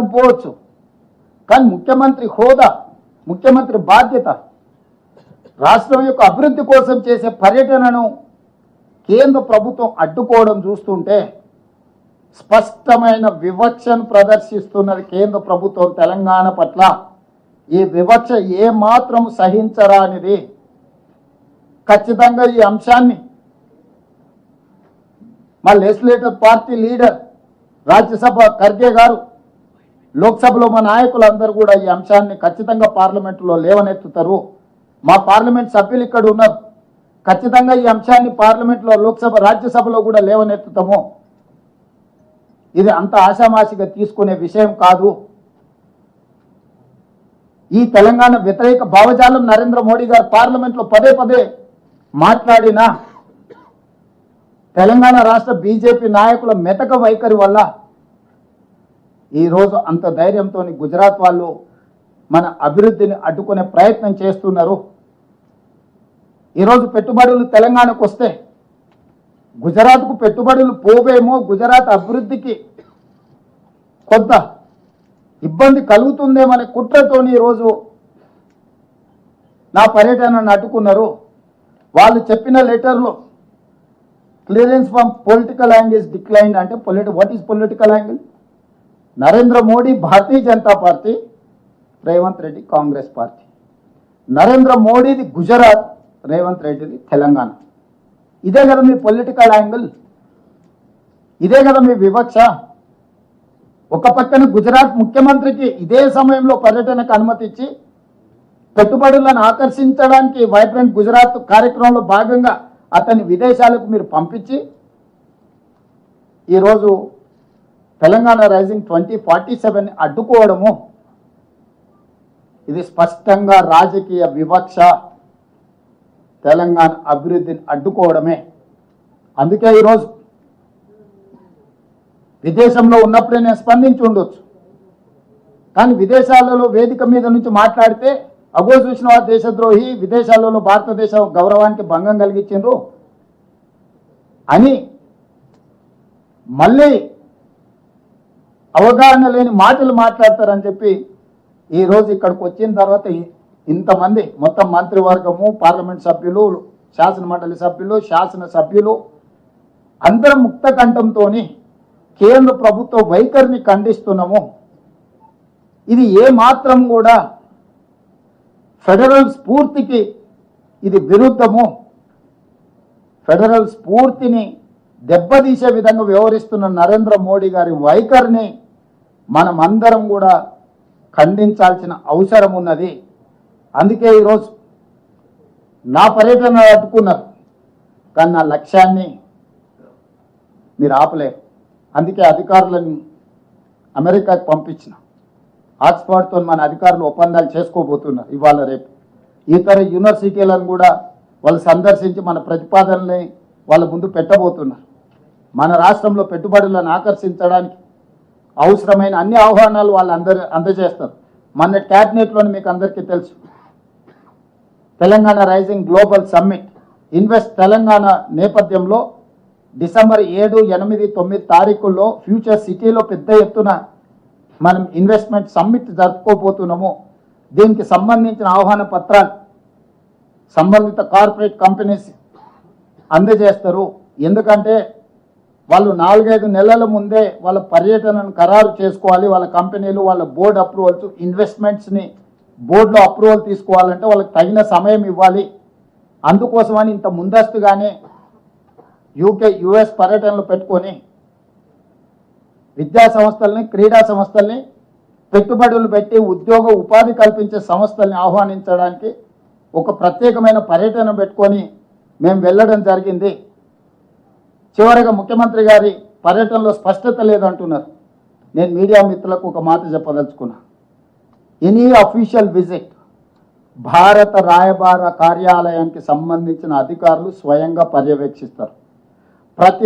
అధికారం పోవచ్చు, కానీ ముఖ్యమంత్రి హోదా, ముఖ్యమంత్రి బాధ్యత, రాష్ట్రం యొక్క అభివృద్ధి కోసం చేసే పర్యటనను కేంద్ర ప్రభుత్వం అడ్డుకోవడం చూస్తుంటే స్పష్టమైన వివక్షను ప్రదర్శిస్తున్నది కేంద్ర ప్రభుత్వం తెలంగాణ పట్ల. ఈ వివక్ష ఏమాత్రం సహించరానిది. ఖచ్చితంగా ఈ అంశాన్ని మా legislative party leader Rajya Sabha Kharge గారు, లోక్సభలో మా నాయకులందరూ కూడా ఈ అంశాన్ని ఖచ్చితంగా పార్లమెంటులో లేవనెత్తుతారు. మా పార్లమెంట్ సభ్యులు ఇక్కడ ఉన్నారు, ఖచ్చితంగా ఈ అంశాన్ని పార్లమెంట్లో, లోక్సభ, రాజ్యసభలో కూడా లేవనెత్తుతాము. ఇది అంత ఆషామాషిగా తీసుకునే విషయం కాదు. ఈ తెలంగాణ వ్యతిరేక భావజాలం నరేంద్ర మోడీ గారు పార్లమెంట్లో పదే పదే మాట్లాడినా తెలంగాణ రాష్ట్ర బీజేపీ నాయకుల మెతక వైఖరి వల్ల ఈరోజు అంత ధైర్యంతో గుజరాత్ వాళ్ళు మన అభివృద్ధిని అడ్డుకునే ప్రయత్నం చేస్తున్నారు. ఈరోజు పెట్టుబడులు తెలంగాణకు వస్తే గుజరాత్కు పెట్టుబడులు పోవేమో, గుజరాత్ అభివృద్ధికి కొంత ఇబ్బంది కలుగుతుందేమనే కుట్రతోని ఈరోజు నా పర్యటనను అడ్డుకున్నారు. వాళ్ళు చెప్పిన లెటర్లో clearance from political angle is declined అంటే what is political angle? Narendra Modi Bharatiya Janata Party, Revanth Reddy Congress Party. Narendra మోడీది గుజరాత్, రేవంత్ రెడ్డిది తెలంగాణ. ఇదే కదా మీ పొలిటికల్ యాంగిల్, ఇదే కదా మీ వివక్ష. ఒక పక్కన గుజరాత్ ముఖ్యమంత్రికి ఇదే సమయంలో పర్యటనకు అనుమతి ఇచ్చి పెట్టుబడులను ఆకర్షించడానికి వైబ్రెంట్ గుజరాత్ కార్యక్రమంలో భాగంగా అతన్ని విదేశాలకు మీరు పంపించి ఈరోజు తెలంగాణ రైజింగ్ 2047 అడ్డుకోవడము, ఇది స్పష్టంగా రాజకీయ వివక్ష, తెలంగాణ అభివృద్ధిని అడ్డుకోవడమే. అందుకే ఈరోజు విదేశంలో ఉన్నప్పుడే నేను స్పందించి ఉండొచ్చు, కానీ విదేశాలలో వేదిక మీద నుంచి మాట్లాడితే అగో చూసిన వారు దేశద్రోహి, విదేశాలలో భారతదేశ గౌరవానికి భంగం కలిగించారు అని మళ్ళీ అవగాహన లేని మాటలు మాట్లాడతారని చెప్పి ఈరోజు ఇక్కడికి వచ్చిన తర్వాత ఇంతమంది మొత్తం మంత్రివర్గము, పార్లమెంట్ సభ్యులు, శాసనమండలి సభ్యులు, శాసనసభ్యులు అందరం ముక్త కంఠంతో కేంద్ర ప్రభుత్వ వైఖరిని ఖండిస్తున్నాము. ఇది ఏ మాత్రం కూడా ఫెడరల్ స్ఫూర్తికి ఇది విరుద్ధము. ఫెడరల్ స్ఫూర్తిని దెబ్బతీసే విధంగా వ్యవహరిస్తున్న నరేంద్ర మోడీ గారి వైఖరిని మనం అందరం కూడా ఖండించాల్సిన అవసరం ఉన్నది. అందుకే ఈరోజు నా పర్యటన అడ్డుకున్నారు, కానీ నా లక్ష్యాన్ని మీరు ఆపలేరు. అందుకే అధికారులను అమెరికాకు పంపించిన. ఆక్స్ఫర్డ్తో మన అధికారులు ఒప్పందాలు చేసుకోబోతున్నారు ఇవాళ రేపు. ఇతర యూనివర్సిటీలను కూడా వాళ్ళు సందర్శించి మన ప్రతిపాదనల్ని వాళ్ళ ముందు పెట్టబోతున్నారు. మన రాష్ట్రంలో పెట్టుబడులను ఆకర్షించడానికి అవసరమైన అన్ని ఆహ్వానాలు వాళ్ళు అందజేస్తారు. మన క్యాబినెట్లోని మీకు అందరికీ తెలుసు, Telangana rising global summit invest Telangana నేపథ్యంలో డిసెంబర్ 7, 8, 9 తారీఖుల్లో ఫ్యూచర్ సిటీలో పెద్ద ఎత్తున మనం ఇన్వెస్ట్మెంట్ సమ్మిట్ జరుపుకోబోతున్నాము. దీనికి సంబంధించిన ఆహ్వాన పత్రాలు సంబంధిత కార్పొరేట్ కంపెనీస్ అందజేస్తారు. ఎందుకంటే వాళ్ళు 4-5 నెలల ముందే వాళ్ళ పర్యటనను ఖరారు చేసుకోవాలి. వాళ్ళ కంపెనీలు వాళ్ళ బోర్డు అప్రూవల్స్, ఇన్వెస్ట్మెంట్స్ని బోర్డులో అప్రూవల్ తీసుకోవాలంటే వాళ్ళకి తగిన సమయం ఇవ్వాలి. అందుకోసమని ఇంత ముందస్తుగానే యుఎస్ పర్యటనలు పెట్టుకొని విద్యా సంస్థల్ని, క్రీడా సంస్థల్ని, పెట్టుబడులు పెట్టి ఉద్యోగ ఉపాధి కల్పించే సంస్థల్ని ఆహ్వానించడానికి ఒక ప్రత్యేకమైన పర్యటన పెట్టుకొని మేము వెళ్ళడం జరిగింది. చివరిగా ముఖ్యమంత్రి గారి పర్యటనలో స్పష్టత లేదంటున్నారు. నేను మీడియా మిత్రులకు ఒక మాట చెప్పదలుచుకున్నా. ఎనీ అఫీషియల్ విజిట్ భారత రాయబార కార్యాలయానికి సంబంధించిన అధికారులు స్వయంగా పర్యవేక్షిస్తారు. ప్రతి